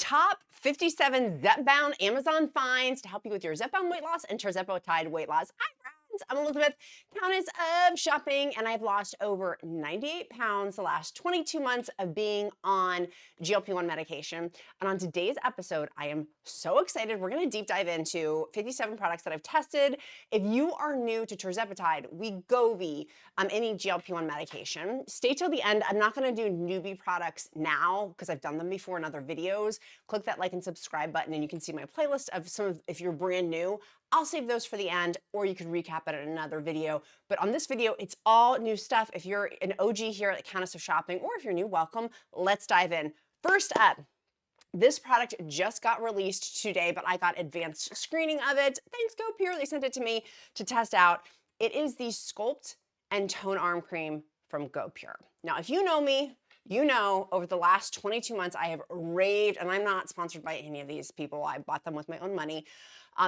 top 57 Zepbound Amazon finds to help you with your Zepbound weight loss and Tirzepatide weight loss. Hi friends, I'm Elizabeth, Countess of shopping, and I've lost over 98 pounds the last 22 months of being on GLP-1 medication. And on today's episode, I am so excited. We're gonna deep dive into 57 products that I've tested. If you are new to Tirzepatide, WEGOVY, any GLP-1 medication, stay till the end. I'm not gonna do newbie products now because I've done them before in other videos. Click that like and subscribe button and you can see my playlist of some of, if you're brand new, I'll save those for the end, or you can recap it in another video. But on this video, it's all new stuff. If you're an OG here at the Countess of Shopping, or if you're new, welcome. Let's dive in. First up, this product just got released today, but I got advanced screening of it. Thanks, GoPure. They sent it to me to test out. It is the Sculpt and Tone Arm Cream from GoPure. Now, if you know me, you know over the last 22 months, I have raved, and I'm not sponsored by any of these people. I bought them with my own money.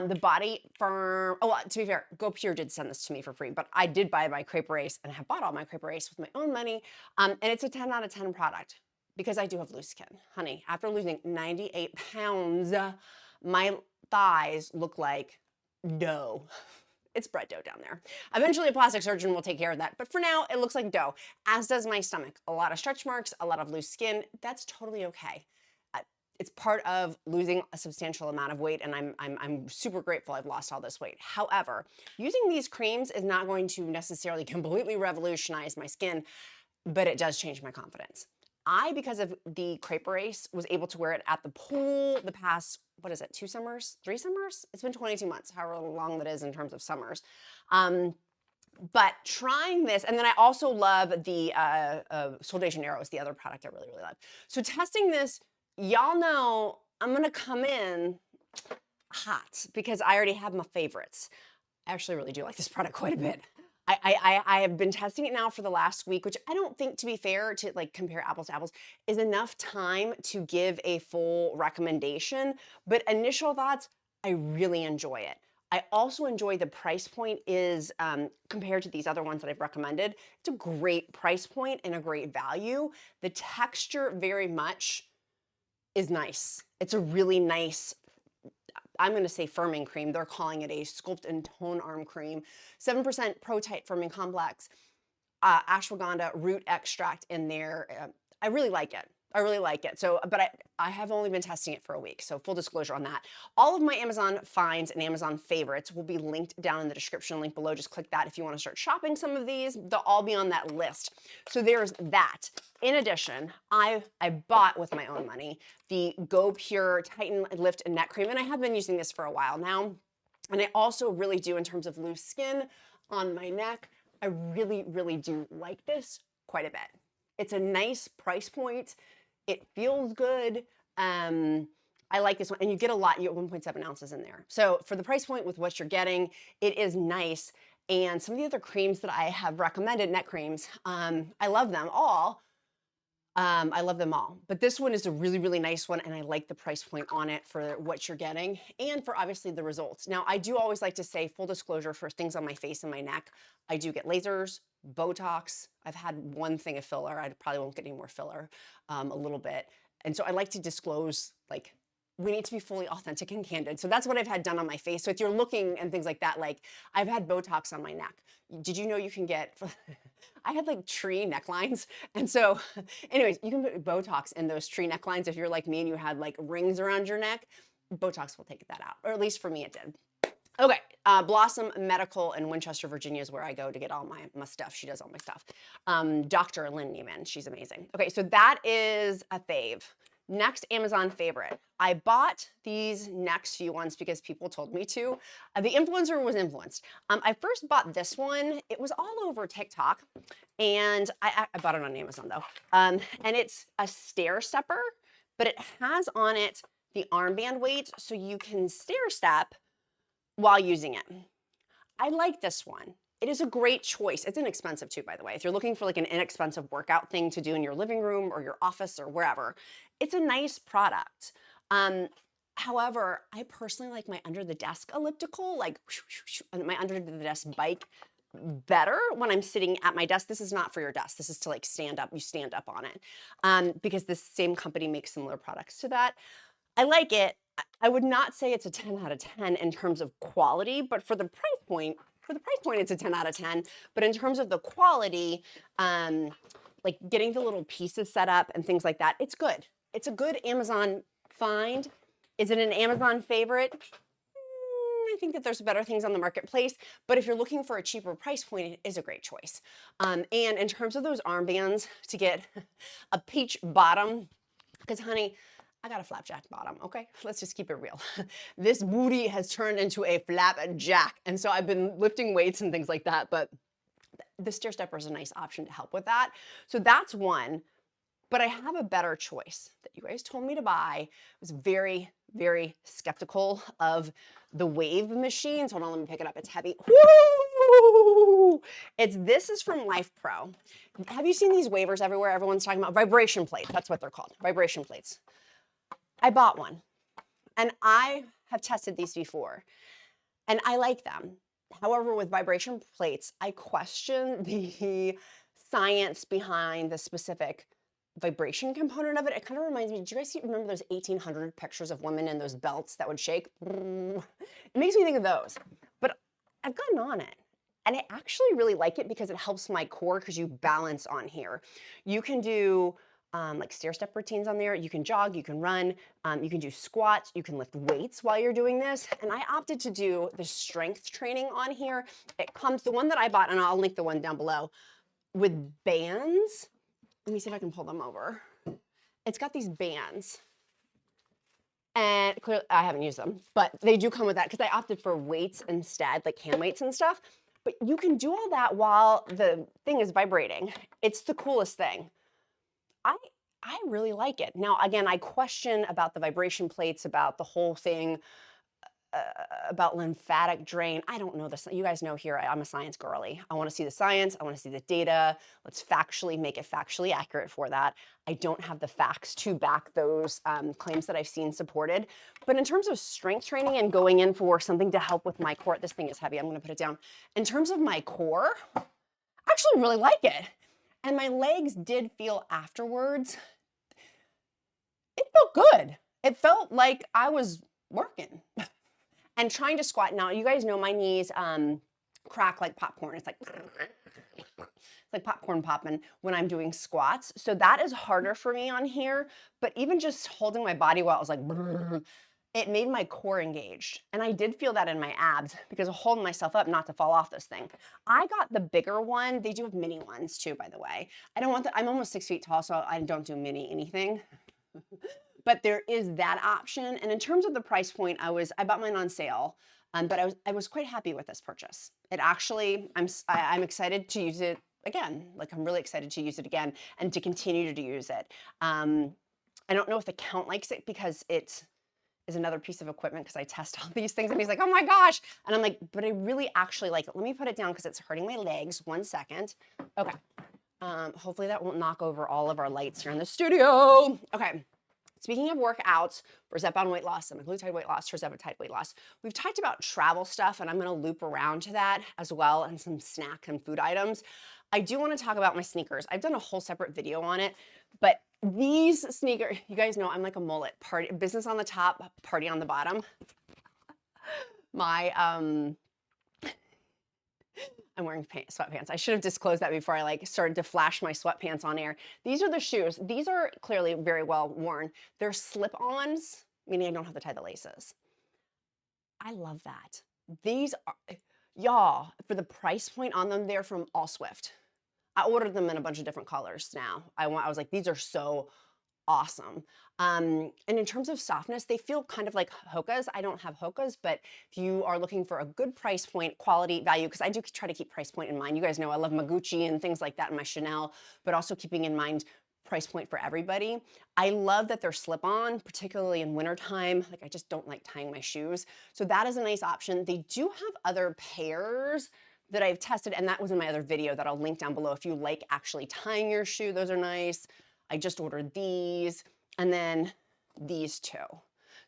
The Body Firm, oh, well, to be fair, GoPure did send this to me for free, but I did buy my Crepe Race and have bought all my Crepe Race with my own money. And it's a 10 out of 10 product because I do have loose skin. Honey, after losing 98 pounds, my thighs look like dough. It's bread dough down there. Eventually a plastic surgeon will take care of that, but for now it looks like dough, as does my stomach. A lot of stretch marks, a lot of loose skin. That's totally okay. It's part of losing a substantial amount of weight, and I'm super grateful I've lost all this weight. However, using these creams is not going to necessarily completely revolutionize my skin, but it does change my confidence. Because of the Crepe Race, was able to wear it at the pool the past, what is it, 2 summers, 3 summers? It's been 22 months, however long that is in terms of summers. But trying this, and then I also love the Sol de Janeiro is the other product I really, really love. So testing this, y'all know I'm gonna come in hot because I already have my favorites. I actually really do like this product quite a bit. I have been testing it now for the last week, which I don't think, to be fair, to like compare apples to apples, is enough time to give a full recommendation. But initial thoughts, I really enjoy it. I also enjoy the price point is, compared to these other ones that I've recommended, it's a great price point and a great value. The texture very much is nice. It's a really nice, I'm going to say firming cream. They're calling it a Sculpt and Tone Arm Cream. 7% Pro-Tight Firming Complex, ashwagandha root extract in there. I really like it. I really like it. So, but I have only been testing it for a week. So full disclosure on that. All of my Amazon finds and Amazon favorites will be linked down in the description link below. Just click that if you want to start shopping some of these. They'll all be on that list. So there's that. In addition, I bought with my own money the GoPure Tighten Lift and Neck Cream, and I have been using this for a while now. And I also really do, in terms of loose skin on my neck, I really, really do like this quite a bit. It's a nice price point. It feels good. I like this one, and you get a lot. You get 1.7 ounces in there. So for the price point with what you're getting, it is nice. And some of the other creams that I have recommended, neck creams, I love them all. I love them all, but this one is a really, really nice one, and I like the price point on it for what you're getting and for obviously the results. Now, I do always like to say, full disclosure, for things on my face and my neck, I do get lasers, Botox. I've had one thing of filler. I probably won't get any more filler, a little bit. And so I like to disclose, like, we need to be fully authentic and candid. So that's what I've had done on my face. So if you're looking and things like that, like I've had Botox on my neck. Did you know you can get, I had like tree necklines. And so anyways, you can put Botox in those tree necklines. If you're like me and you had like rings around your neck, Botox will take that out. Or at least for me, it did. Okay, Blossom Medical in Winchester, Virginia is where I go to get all my stuff. She does all my stuff. Dr. Lynn Neiman, she's amazing. Okay, so that is a fave. Next Amazon favorite. I bought these next few ones because people told me to. The influencer was influenced. I first bought this one. It was all over TikTok, and I bought it on Amazon though. And it's a stair stepper, but it has on it the armband weight, so you can stair step while using it. I like this one. It is a great choice. It's inexpensive too, by the way. If you're looking for like an inexpensive workout thing to do in your living room or your office or wherever, it's a nice product. However, I personally like my under the desk elliptical, like my under the desk bike better when I'm sitting at my desk. This is not for your desk. This is to like stand up. You stand up on it because this same company makes similar products to that. I like it. I would not say it's a 10 out of 10 in terms of quality, but for the price point, it's a 10 out of 10. But in terms of the quality, um, like getting the little pieces set up and things like that, it's good. It's a good Amazon find. Is it an Amazon favorite? I think that there's better things on the marketplace, but if you're looking for a cheaper price point, it is a great choice. And in terms of those armbands, to get a peach bottom, because honey, I got a flapjack bottom, okay? Let's just keep it real. This booty has turned into a flapjack, and so I've been lifting weights and things like that, but the stair stepper is a nice option to help with that. So that's one. But I have a better choice that you guys told me to buy. I was very, very skeptical of the wave machines. Hold on, let me pick it up. It's heavy. Woo! This is from Life Pro. Have you seen these wavers everywhere? Everyone's talking about vibration plates. That's what they're called, vibration plates. I bought one, and I have tested these before, and I like them. However, with vibration plates, I question the science behind the specific vibration component of it. It kind of reminds me, did you guys remember those 1800 pictures of women in those belts that would shake? It makes me think of those. But I've gotten on it, and I actually really like it because it helps my core, because you balance on here. You can do like stair step routines on there. You can jog, you can run, you can do squats, you can lift weights while you're doing this. And I opted to do the strength training on here. It comes, the one that I bought, and I'll link the one down below, with bands. Let me see if I can pull them over. It's got these bands. And clearly, I haven't used them, but they do come with that because I opted for weights instead, like hand weights and stuff. But you can do all that while the thing is vibrating. It's the coolest thing. I really like it. Now, again, I question about the vibration plates, about the whole thing, about lymphatic drain. I don't know this. You guys know here, I'm a science girly. I want to see the science. I want to see the data. Let's factually make it factually accurate for that. I don't have the facts to back those claims that I've seen supported. But in terms of strength training and going in for something to help with my core, this thing is heavy. I'm going to put it down. In terms of my core, I actually really like it. And my legs did feel afterwards, it felt good. It felt like I was working. And trying to squat, now you guys know my knees crack like popcorn. It's like popcorn popping when I'm doing squats. So that is harder for me on here. But even just holding my body while it was like, it made my core engaged. And I did feel that in my abs because of holding myself up not to fall off this thing. I got the bigger one. They do have mini ones too, by the way. I don't want I'm almost 6 feet tall, so I don't do mini anything. But there is that option. And in terms of the price point, I bought mine on sale, but I was quite happy with this purchase. It actually, I'm excited to use it again. Like, I'm really excited to use it again and to continue to use it. I don't know if the count likes it because it is another piece of equipment, because I test all these things and he's like, oh my gosh. And I'm like, but I really actually like it. Let me put it down because it's hurting my legs. 1 second. Okay. Hopefully that won't knock over all of our lights here in the studio. Okay. Speaking of workouts for Zepbound weight loss, semaglutide weight loss, Tirzepatide weight loss, we've talked about travel stuff, and I'm going to loop around to that as well, and some snack and food items. I do want to talk about my sneakers. I've done a whole separate video on it, but these sneakers, you guys know I'm like a mullet. Party, business on the top, party on the bottom. My I'm wearing sweatpants. I should have disclosed that before I started to flash my sweatpants on air. These are the shoes. These are clearly very well worn. They're slip-ons, meaning I don't have to tie the laces. I love that. These are, y'all, for the price point on them, they're from All Swift. I ordered them in a bunch of different colors now. I was like, these are so awesome. And in terms of softness, they feel kind of like Hoka's. I don't have Hoka's, but if you are looking for a good price point, quality, value, because I do try to keep price point in mind. You guys know I love my Gucci and things like that, and my Chanel, but also keeping in mind price point for everybody. I love that they're slip-on, particularly in wintertime. Like, I just don't like tying my shoes. So that is a nice option. They do have other pairs that I've tested, and that was in my other video that I'll link down below. If you like actually tying your shoe, those are nice. I just ordered these, and then these two.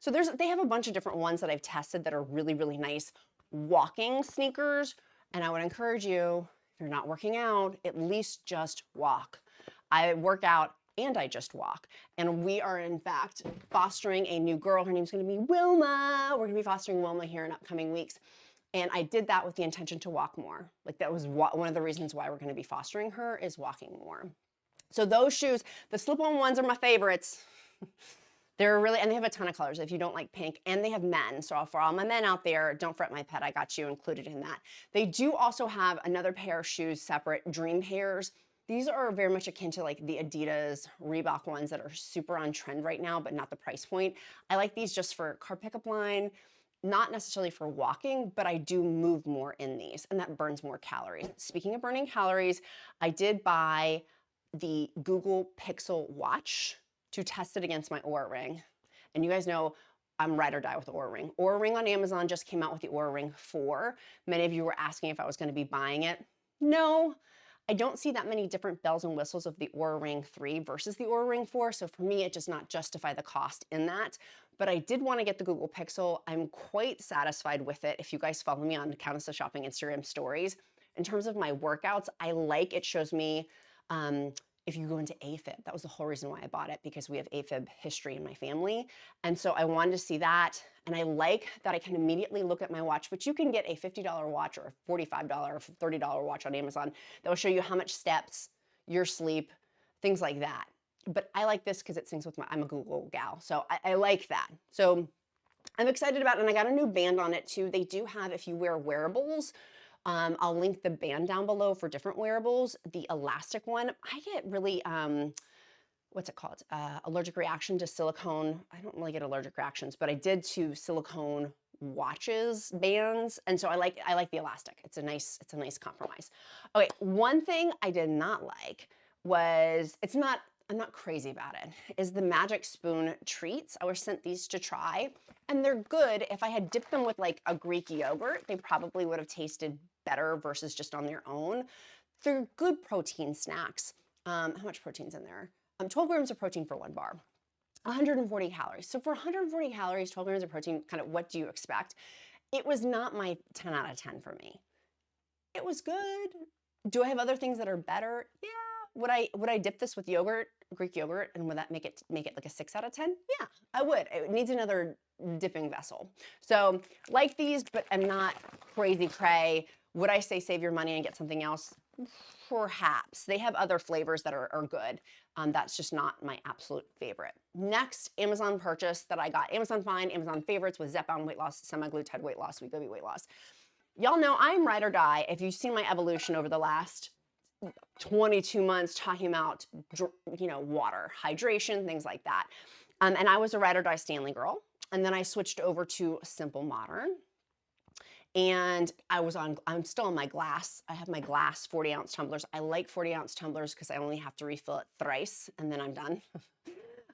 So they have a bunch of different ones that I've tested that are really, really nice walking sneakers. And I would encourage you, if you're not working out, at least just walk. I work out and I just walk. And we are, in fact, fostering a new girl. Her name's going to be Wilma. We're going to be fostering Wilma here in upcoming weeks. And I did that with the intention to walk more. Like that was one of the reasons why we're going to be fostering her, is walking more. So those shoes, the slip-on ones, are my favorites. They're really, and they have a ton of colors if you don't like pink, and they have men. So for all my men out there, don't fret my pet, I got you included in that. They do also have another pair of shoes, separate dream pairs. These are very much akin to like the Adidas Reebok ones that are super on trend right now, but not the price point. I like these just for car pickup line, not necessarily for walking, but I do move more in these, and that burns more calories. Speaking of burning calories, I did buy the Google Pixel watch to test it against my Oura Ring. And you guys know I'm ride or die with the Oura Ring. Oura Ring on Amazon just came out with the Oura Ring 4. Many of you were asking if I was going to be buying it. No, I don't see that many different bells and whistles of the Oura Ring 3 versus the Oura Ring 4. So for me, it does not justify the cost in that. But I did want to get the Google Pixel. I'm quite satisfied with it. If you guys follow me on Countess of Shopping Instagram stories, in terms of my workouts, I like it shows me if you go into AFib. That was the whole reason why I bought it, because we have AFib history in my family. And so I wanted to see that. And I like that I can immediately look at my watch, but you can get a $50 watch or a $45 or $30 watch on Amazon that will show you how much steps, your sleep, things like that. But I like this because it syncs with I'm a Google gal. So I like that. So I'm excited about it. And I got a new band on it too. They do have, if you wear wearables, I'll link the band down below for different wearables. The elastic one, I get really, what's it called? Allergic reaction to silicone. I don't really get allergic reactions, but I did to silicone watches, bands. And so I like the elastic. It's a nice compromise. Okay, one thing I did not like was, I'm not crazy about it, is the Magic Spoon treats. I was sent these to try, and they're good. If I had dipped them with like a Greek yogurt, they probably would have tasted better versus just on their own. They're good protein snacks. How much protein's in there? 12 grams of protein for one bar, 140 calories. So for 140 calories, 12 grams of protein, kind of what do you expect? It was not my 10 out of 10 for me. It was good. Do I have other things that are better? Yeah. Would I dip this with yogurt, Greek yogurt, and would that make it like a 6 out of 10? Yeah, I would. It needs another dipping vessel. So like these, but I'm not crazy cray. Would I say save your money and get something else? Perhaps. They have other flavors that are good. That's just not my absolute favorite. Next Amazon purchase that I got, Amazon Find, Amazon Favorites, with Zepbound weight loss, semaglutide weight loss, WEGOVY weight loss. Y'all know I'm ride or die. If you've seen my evolution over the last 22 months talking about, water, hydration, things like that. And I was a ride or die Stanley girl. And then I switched over to Simple Modern. And I'm still on my glass. I have my glass 40-ounce tumblers. I like 40-ounce tumblers because I only have to refill it thrice and then I'm done.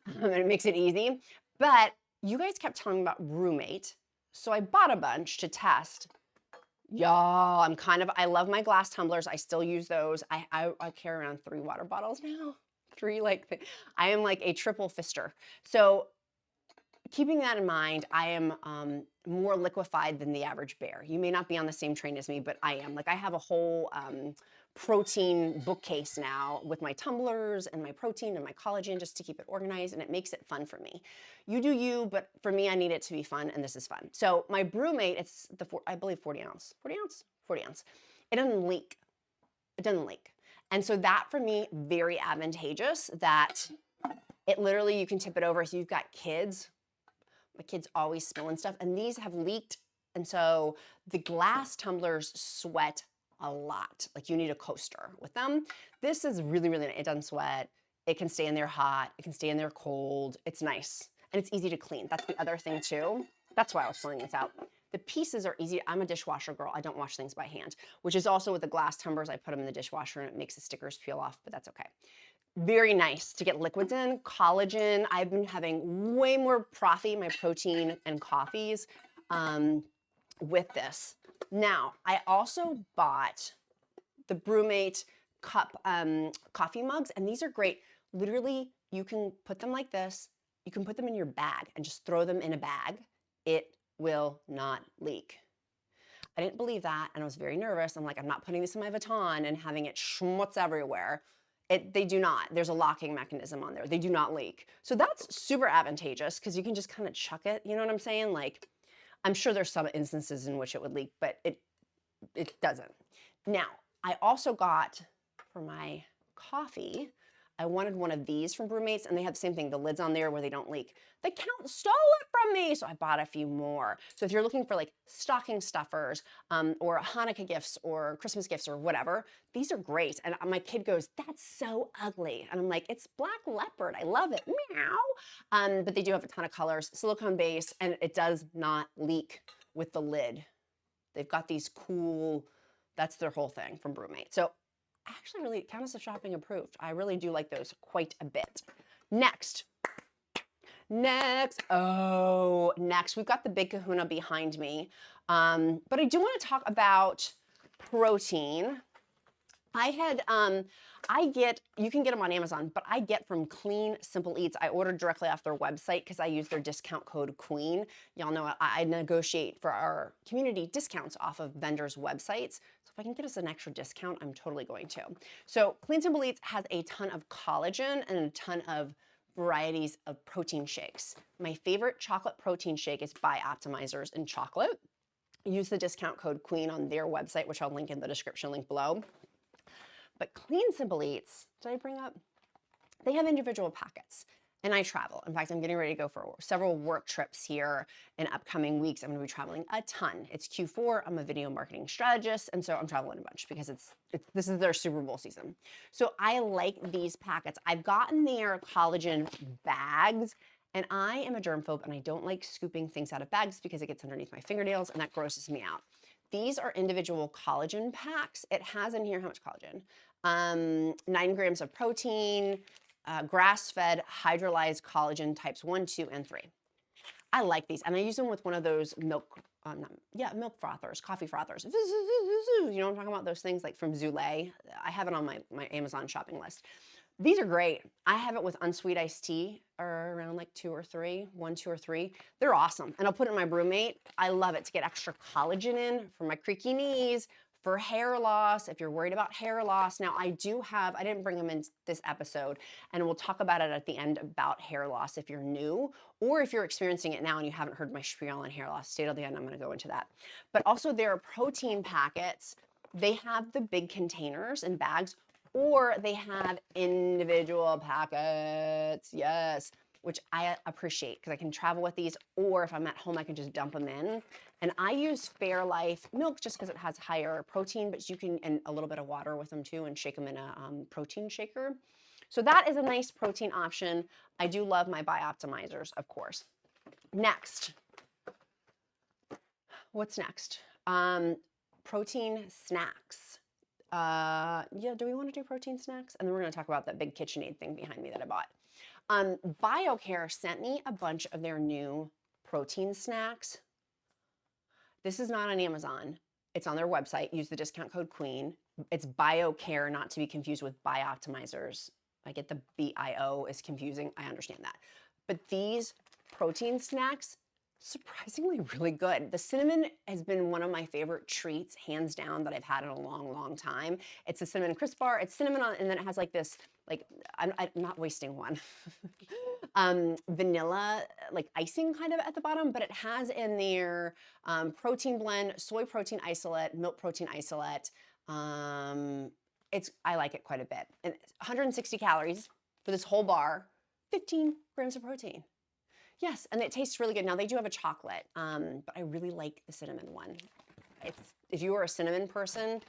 And it makes it easy. But you guys kept telling me about Brewmate. So I bought a bunch to test. Y'all, I love my glass tumblers. I still use those. I carry around 3 water bottles now. 3, I am like a triple fister. So keeping that in mind, I am more liquefied than the average bear. You may not be on the same train as me, but I am. I have a whole protein bookcase now with my tumblers and my protein and my collagen, just to keep it organized, and it makes it fun for me. You do you, but for me, I need it to be fun, and this is fun. So my Brewmate, it's I believe 40 ounce. 40 ounce? 40 ounce. It doesn't leak. It doesn't leak. And so that for me, very advantageous, that it literally, you can tip it over. If you've got kids, my kids always spilling stuff, and these have leaked. And so the glass tumblers sweat a lot. You need a coaster with them. This is really, really nice. It doesn't sweat. It can stay in there hot. It can stay in there cold. It's nice. And it's easy to clean. That's the other thing too. That's why I was pulling this out. The pieces are easy. I'm a dishwasher girl. I don't wash things by hand, which is also with the glass tumblers. I put them in the dishwasher and it makes the stickers peel off, but that's okay. Very nice to get liquids in. Collagen. I've been having way more my protein and coffees with this. Now, I also bought the Brewmate cup coffee mugs, and these are great. Literally, you can put them like this. You can put them in your bag and just throw them in a bag. It will not leak. I didn't believe that, and I was very nervous. I'm like, I'm not putting this in my Vuitton and having it schmutz everywhere. They do not. There's a locking mechanism on there. They do not leak. So that's super advantageous because you can just kind of chuck it. You know what I'm saying? Like, I'm sure there's some instances in which it would leak, but it doesn't. Now, I also got for my coffee, I wanted one of these from Brewmates, and they have the same thing, the lid's on there where they don't leak. The Count stole it from me, so I bought a few more. So if you're looking for like stocking stuffers or Hanukkah gifts or Christmas gifts or whatever, these are great. And my kid goes, that's so ugly. And I'm like, it's black leopard. I love it. Meow. But they do have a ton of colors, silicone base, and it does not leak with the lid. They've got these cool, that's their whole thing from Brewmate. So actually really, Countess of Shopping approved. I really do like those quite a bit. Next, we've got the big kahuna behind me. But I do want to talk about protein. You can get them on Amazon, but I get from Clean Simple Eats. I ordered directly off their website because I use their discount code QUEEN. Y'all know I negotiate for our community discounts off of vendors' websites. So if I can get us an extra discount, I'm totally going to. So Clean Simple Eats has a ton of collagen and a ton of varieties of protein shakes. My favorite chocolate protein shake is by Optimizers in chocolate. Use the discount code QUEEN on their website, which I'll link in the description link below. But Clean Simple Eats, did I bring up? They have individual packets, and I travel. In fact, I'm getting ready to go for several work trips here in upcoming weeks. I'm gonna be traveling a ton. It's Q4, I'm a video marketing strategist, and so I'm traveling a bunch because this is their Super Bowl season. So I like these packets. I've gotten their collagen bags, and I am a germphobe, and I don't like scooping things out of bags because it gets underneath my fingernails, and that grosses me out. These are individual collagen packs. It has in here, how much collagen? 9 grams of protein, grass-fed hydrolyzed collagen types 1, 2, and 3. I like these, and I use them with one of those milk frothers, coffee frothers. You know what I'm talking about? Those things like from Zule. I have it on my Amazon shopping list. These are great. I have it with unsweet iced tea, or around like 2 or 3, 1, 2, or 3. They're awesome, and I'll put it in my Brewmate. I love it to get extra collagen in for my creaky knees, for hair loss, if you're worried about hair loss. Now I didn't bring them in this episode, and we'll talk about it at the end about hair loss if you're new, or if you're experiencing it now and you haven't heard my spiel on hair loss. Stay till the end, I'm gonna go into that. But also there are protein packets. They have the big containers and bags, or they have individual packets, yes, which I appreciate because I can travel with these, or if I'm at home, I can just dump them in. And I use Fairlife milk just because it has higher protein, but you can, and a little bit of water with them too, and shake them in a protein shaker. So that is a nice protein option. I do love my By Optimizers, of course. Next, what's next? Protein snacks. Yeah, do we want to do protein snacks? And then we're going to talk about that big KitchenAid thing behind me that I bought. BioCare sent me a bunch of their new protein snacks. This is not on Amazon. It's on their website. Use the discount code QUEEN. It's BioCare, not to be confused with By Optimizers. I get the BIO is confusing. I understand that. But these protein snacks, surprisingly really good. The cinnamon has been one of my favorite treats, hands down, that I've had in a long, long time. It's a cinnamon crisp bar. It's cinnamon on, and then it has like this, like, I'm not wasting one. Vanilla, like icing kind of at the bottom, but it has in there protein blend, soy protein isolate, milk protein isolate. I like it quite a bit. And 160 calories for this whole bar, 15 grams of protein. Yes, and it tastes really good. Now they do have a chocolate, but I really like the cinnamon one. If you are a cinnamon person,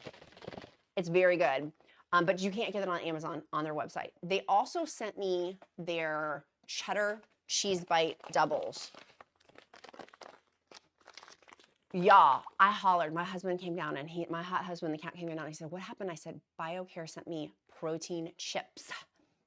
it's very good. But you can't get it on Amazon on their website. They also sent me their cheddar cheese bite doubles. Yeah, I hollered. My husband came down, and my hot husband, the cat, came down. And he said, "What happened?" I said, "BioCare sent me protein chips."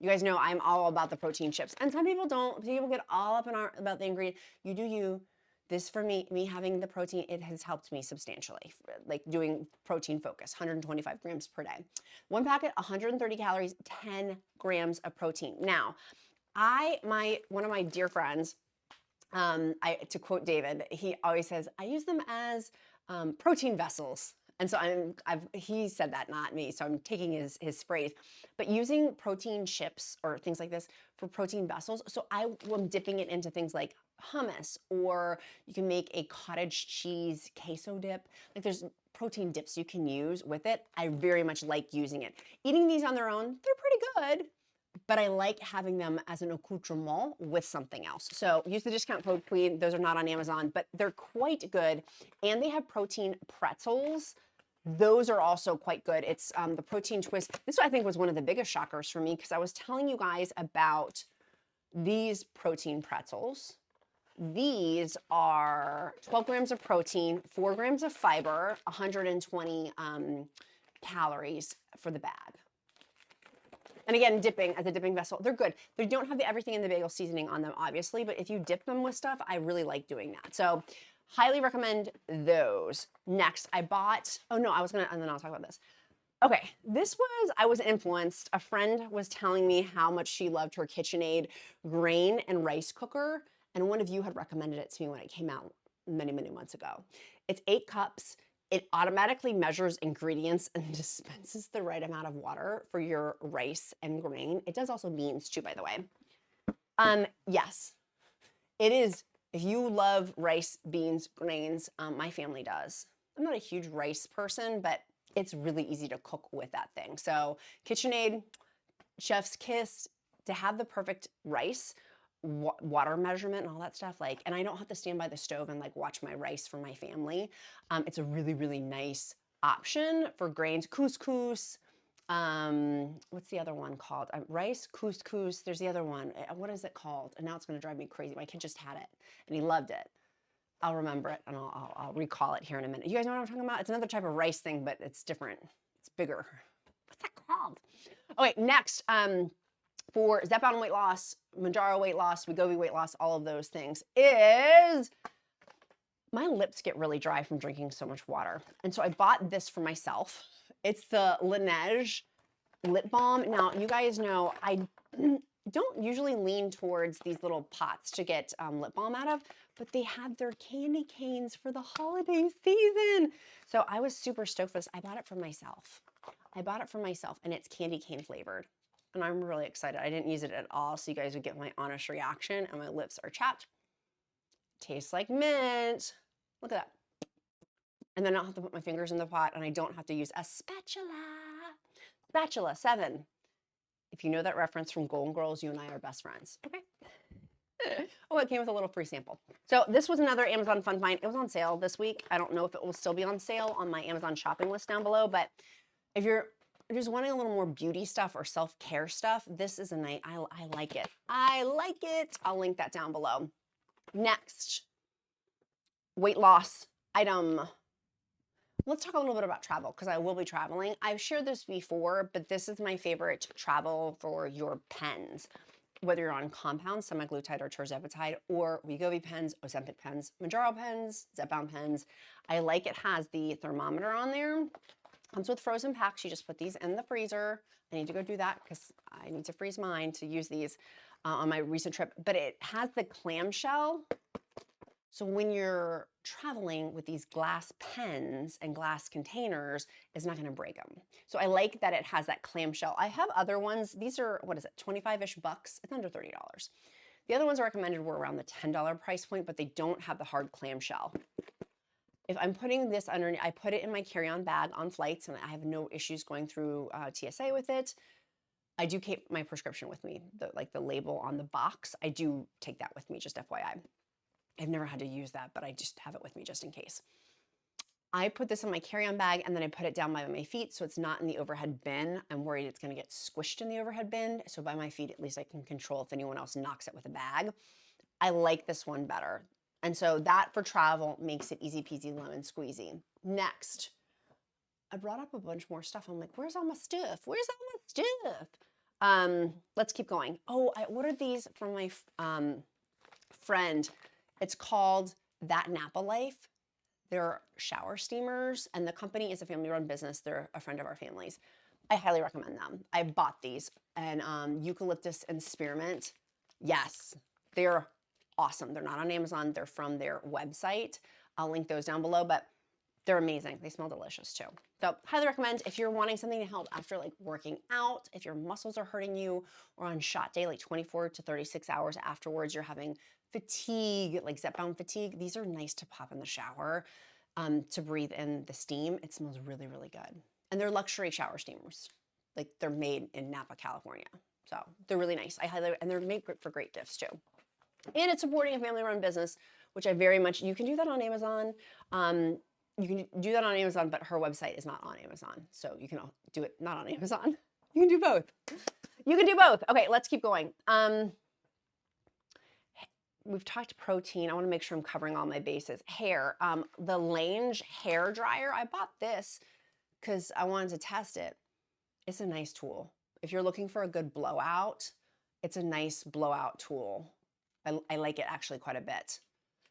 You guys know I'm all about the protein chips, and some people don't. People get all up in about the ingredient. You do you. This for me having the protein, it has helped me substantially. Like doing protein focus, 125 grams per day. One packet, 130 calories, 10 grams of protein. Now, one of my dear friends, to quote David, he always says, I use them as protein vessels. And so he said that, not me. So I'm taking his phrase, but using protein chips or things like this for protein vessels. So I am dipping it into things like hummus, or you can make a cottage cheese queso dip. Like there's protein dips you can use with it. I very much like using it. Eating these on their own, they're pretty good, but I like having them as an accoutrement with something else. So use the discount code QUEEN. Those are not on Amazon, but they're quite good. And they have protein pretzels. Those are also quite good. It's the protein twist. This I think was one of the biggest shockers for me, because I was telling you guys about these protein pretzels. These are 12 grams of protein, 4 grams of fiber, 120 calories for the bag. And again, dipping as a dipping vessel, they're good. They don't have the everything in the bagel seasoning on them, obviously, but if you dip them with stuff, I really like doing that. So highly recommend those. Next, I bought, and then I'll talk about this. Okay, I was influenced. A friend was telling me how much she loved her KitchenAid grain and rice cooker, and one of you had recommended it to me when it came out many, many months ago. It's 8 cups. It automatically measures ingredients and dispenses the right amount of water for your rice and grain. It does also beans too, by the way. Yes, it is. If you love rice, beans, grains, my family does. I'm not a huge rice person, but it's really easy to cook with that thing. So KitchenAid, chef's kiss, to have the perfect rice, water measurement and all that stuff, like, and I don't have to stand by the stove and like watch my rice for my family. It's a really, really nice option for grains. Couscous, what's the other one called? Rice, couscous, there's the other one. What is it called? And now it's gonna drive me crazy. My kid just had it and he loved it. I'll remember it and I'll recall it here in a minute. You guys know what I'm talking about? It's another type of rice thing, but it's different. It's bigger. What's that called? Okay, next, for Zepbound weight loss, Mounjaro weight loss, WEGOVY weight loss, all of those things, is my lips get really dry from drinking so much water. And so I bought this for myself. It's the Laneige lip balm. Now, you guys know I don't usually lean towards these little pots to get lip balm out of, but they had their candy canes for the holiday season. So I was super stoked for this. I bought it for myself. And it's candy cane flavored. And I'm really excited. I didn't use it at all, so you guys would get my honest reaction, and my lips are chapped. Tastes like mint. Look at that. And then I don't have to put my fingers in the pot, and I don't have to use a spatula. Spatula 7. If you know that reference from Golden Girls, you and I are best friends. Okay. Oh, it came with a little free sample. So this was another Amazon fun find. It was on sale this week. I don't know if it will still be on sale on my Amazon shopping list down below, but if you're just wanting a little more beauty stuff or self-care stuff, this is a night. I like it. I like it. I'll link that down below. Next, weight loss item. Let's talk a little bit about travel, because I will be traveling. I've shared this before, but this is my favorite travel for your pens. Whether you're on compounds, semaglutide or tirzepatide, or WEGOVY pens, Ozempic pens, Mounjaro pens, Zepbound pens. I like it has the thermometer on there. Comes with frozen packs. You just put these in the freezer. I need to go do that because I need to freeze mine to use these on my recent trip. But it has the clamshell. So when you're traveling with these glass pens and glass containers, it's not going to break them. So I like that it has that clamshell. I have other ones. These are, what is it, 25-ish bucks? It's under $30. The other ones I recommended were around the $10 price point, but they don't have the hard clamshell. If I'm putting this underneath, I put it in my carry-on bag on flights, and I have no issues going through TSA with it. I do keep my prescription with me, like the label on the box. I do take that with me, just FYI. I've never had to use that, but I just have it with me just in case. I put this in my carry-on bag, and then I put it down by my feet so it's not in the overhead bin. I'm worried it's going to get squished in the overhead bin. So by my feet, at least I can control if anyone else knocks it with a bag. I like this one better. And so that for travel makes it easy peasy lemon squeezy. Next, I brought up a bunch more stuff. I'm like, where's all my stuff? Where's all my stuff? Let's keep going. Oh, I ordered these from my friend. It's called That Napa Life. They're shower steamers, and the company is a family-run business. They're a friend of our family's. I highly recommend them. I bought these, and eucalyptus and spearmint. Yes, they're awesome. They're not on Amazon. They're from their website. I'll link those down below, but They're amazing. They smell delicious too. So highly recommend if you're wanting something to help after like working out, if your muscles are hurting you, or on shot day, like 24 to 36 hours afterwards, you're having fatigue, like Zepbound fatigue. These are nice to pop in the shower to breathe in the steam. It smells really, really good. And they're luxury shower steamers. Like they're made in Napa, California. So they're really nice. And they're made for great gifts too. And it's supporting a family-run business, which I very much, you can do that on Amazon. You can do that on Amazon, but her website is not on Amazon. So you can do it not on Amazon. You can do both. You can do both. Okay, let's keep going. We've talked protein. I want to make sure I'm covering all my bases. Hair, the Lange hair dryer. I bought this because I wanted to test it. It's a nice tool. If you're looking for a good blowout, it's a nice blowout tool. I like it actually quite a bit.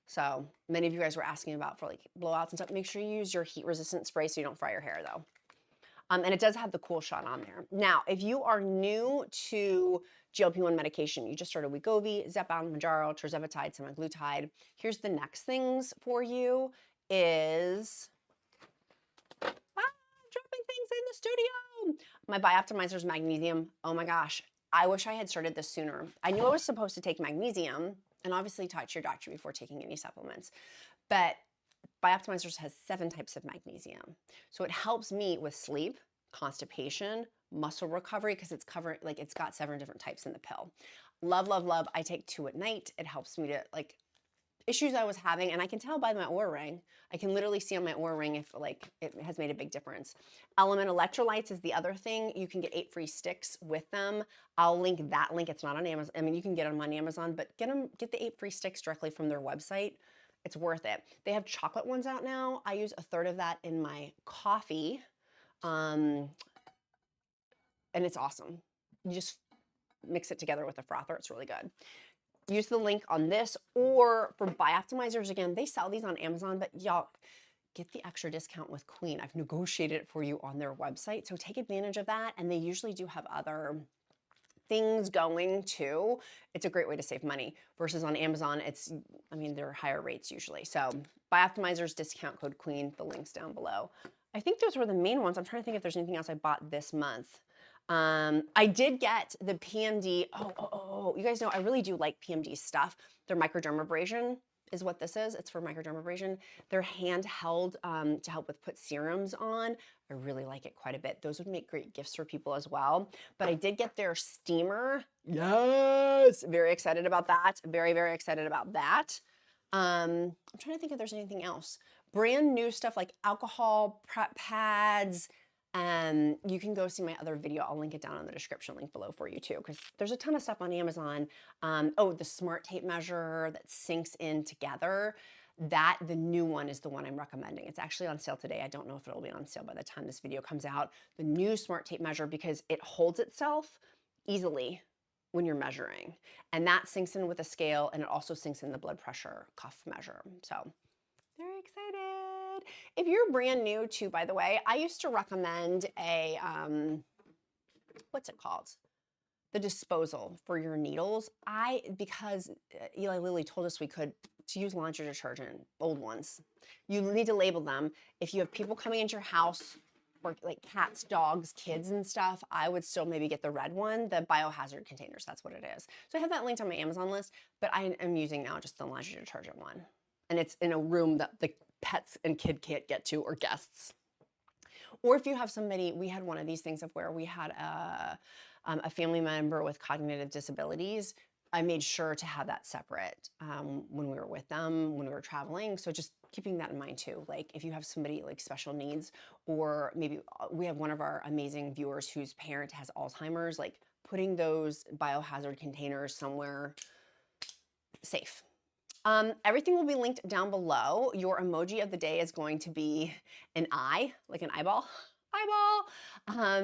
So many of you guys were asking about for like blowouts and stuff. Make sure you use your heat resistant spray so you don't fry your hair though. And it does have the cool shot on there. Now, if you are new to GLP-1 medication, you just started WEGOVY, Zepbound, Mounjaro, Tirzepatide, semaglutide. Here's the next things for you is, dropping things in the studio. My Bioptimizer's magnesium. Oh my gosh, I wish I had started this sooner. I knew I was supposed to take magnesium, and obviously talk to your doctor before taking any supplements. But Bioptimizers has 7 types of magnesium. So it helps me with sleep, constipation, muscle recovery, because it's got 7 different types in the pill. Love, love, love. I take 2 at night. It helps me to like issues I was having, and I can tell by my Oura ring. I can literally see on my Oura ring if like it has made a big difference. Element electrolytes is the other thing. You can get 8 free sticks with them. I'll link that link. It's not on Amazon. I mean, you can get them on Amazon, but get the 8 free sticks directly from their website. It's worth it. They have chocolate ones out now. I use 1/3 of that in my coffee, and it's awesome. You just mix it together with a frother. It's really good. Use the link on this, or for Bioptimizers, again, they sell these on Amazon, but y'all get the extra discount with Queen. I've negotiated it for you on their website, so take advantage of that. And they usually do have other things going too. It's a great way to save money versus on Amazon. They're higher rates usually. So Bioptimizers, discount code Queen, the link's down below. I think those were the main ones. I'm trying to think if there's anything else I bought this month. I did get the PMD. Oh, you guys know I really do like PMD stuff. Their microdermabrasion is what this is. It's for microdermabrasion. They're handheld to help with put serums on. I really like it quite a bit. Those would make great gifts for people as well. But I did get their steamer. Yes, very excited about that. Very, very excited about that. I'm trying to think if there's anything else. Brand new stuff like alcohol prep pads. You can go see my other video. I'll link it down in the description link below for you too, because there's a ton of stuff on Amazon. The smart tape measure that syncs in together. The new one is the one I'm recommending. It's actually on sale today. I don't know if it'll be on sale by the time this video comes out. The new smart tape measure, because it holds itself easily when you're measuring. And that syncs in with a scale, and it also syncs in the blood pressure cuff measure. So very excited. If you're brand new too, by the way, I used to recommend a, what's it called? The disposal for your needles. Because Eli Lilly told us we could, to use laundry detergent, old ones. You need to label them. If you have people coming into your house, or like cats, dogs, kids and stuff, I would still maybe get the red one, the biohazard containers, that's what it is. So I have that linked on my Amazon list, but I am using now just the laundry detergent one. And it's in a room that the pets and kid can't get to, or guests. Or if you have somebody, we had one of these things of where we had a family member with cognitive disabilities. I made sure to have that separate when we were with them, when we were traveling. So just keeping that in mind too. Like if you have somebody like special needs, or maybe we have one of our amazing viewers whose parent has Alzheimer's, like putting those biohazard containers somewhere safe. Everything will be linked down below. Your emoji of the day is going to be an eye, like an eyeball,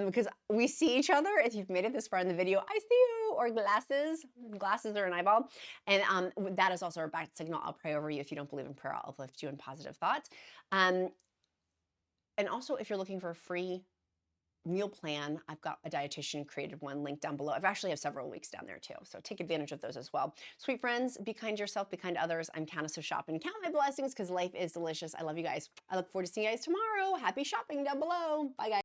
because we see each other. If you've made it this far in the video, I see you, or glasses or an eyeball. And that is also our back signal. I'll pray over you. If you don't believe in prayer, I'll uplift you in positive thoughts. And also if you're looking for free meal plan. I've got a dietitian created one linked down below. I've actually have several links down there too. So take advantage of those as well. Sweet friends, be kind to yourself, be kind to others. I'm Countess of Shopping. Count my blessings because life is delicious. I love you guys. I look forward to seeing you guys tomorrow. Happy shopping down below. Bye guys.